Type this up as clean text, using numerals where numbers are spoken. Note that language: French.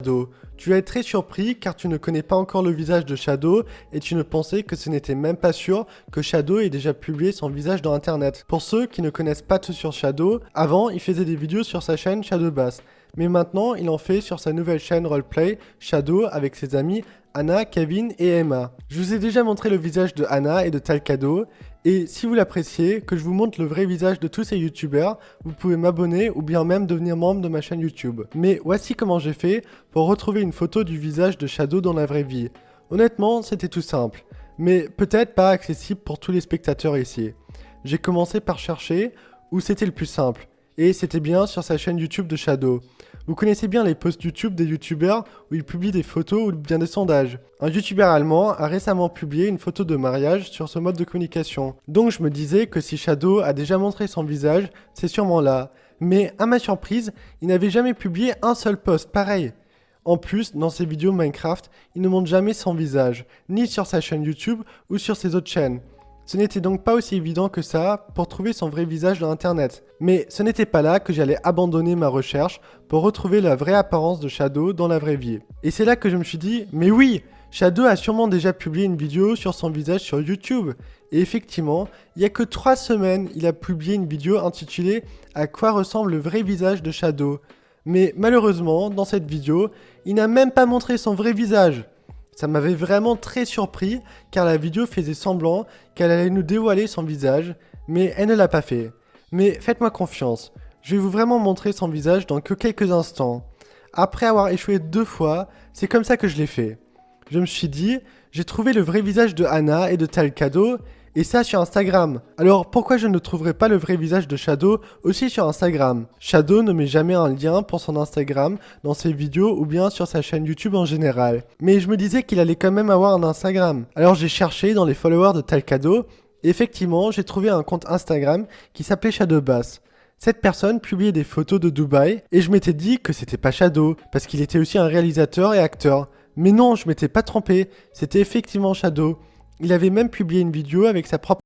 Shadow. Tu vas être très surpris car tu ne connais pas encore le visage de Shadow et tu ne pensais que ce n'était même pas sûr que Shadow ait déjà publié son visage dans internet. Pour ceux qui ne connaissent pas tout sur Shadow, avant il faisait des vidéos sur sa chaîne Shadowbass, mais maintenant il en fait sur sa nouvelle chaîne Roleplay Shadow avec ses amis Anna, Kevin et Emma. Je vous ai déjà montré le visage de Anna et de Talcado, et si vous l'appréciez, que je vous montre le vrai visage de tous ces youtubeurs, vous pouvez m'abonner ou bien même devenir membre de ma chaîne YouTube. Mais voici comment j'ai fait pour retrouver une photo du visage de Shadow dans la vraie vie. Honnêtement, c'était tout simple, mais peut-être pas accessible pour tous les spectateurs ici. J'ai commencé par chercher où c'était le plus simple, et c'était bien sur sa chaîne YouTube de Shadow. Vous connaissez bien les posts YouTube des youtubeurs où ils publient des photos ou bien des sondages. Un youtubeur allemand a récemment publié une photo de mariage sur ce mode de communication. Donc je me disais que si Shadow a déjà montré son visage, c'est sûrement là. Mais à ma surprise, il n'avait jamais publié un seul post pareil. En plus, dans ses vidéos Minecraft, il ne montre jamais son visage, ni sur sa chaîne YouTube ou sur ses autres chaînes. Ce n'était donc pas aussi évident que ça pour trouver son vrai visage dans internet. Mais ce n'était pas là que j'allais abandonner ma recherche pour retrouver la vraie apparence de Shadow dans la vraie vie. Et c'est là que je me suis dit, mais oui, Shadow a sûrement déjà publié une vidéo sur son visage sur YouTube. Et effectivement, il n'y a que 3 semaines, il a publié une vidéo intitulée « À quoi ressemble le vrai visage de Shadow ?» Mais malheureusement, dans cette vidéo, il n'a même pas montré son vrai visage. Ça m'avait vraiment très surpris car la vidéo faisait semblant qu'elle allait nous dévoiler son visage, mais elle ne l'a pas fait. Mais faites-moi confiance, je vais vous vraiment montrer son visage dans que quelques instants. Après avoir échoué 2 fois, c'est comme ça que je l'ai fait. Je me suis dit, j'ai trouvé le vrai visage de Anna et de Talcado, et ça sur Instagram. Alors pourquoi je ne trouverais pas le vrai visage de Shadow aussi sur Instagram? Shadow ne met jamais un lien pour son Instagram dans ses vidéos ou bien sur sa chaîne YouTube en général. Mais je me disais qu'il allait quand même avoir un Instagram. Alors j'ai cherché dans les followers de Talcado, et effectivement j'ai trouvé un compte Instagram qui s'appelait Shadowbass. Cette personne publiait des photos de Dubaï, et je m'étais dit que c'était pas Shadow, parce qu'il était aussi un réalisateur et acteur. Mais non, je m'étais pas trompé, c'était effectivement Shadow. Il avait même publié une vidéo avec sa propre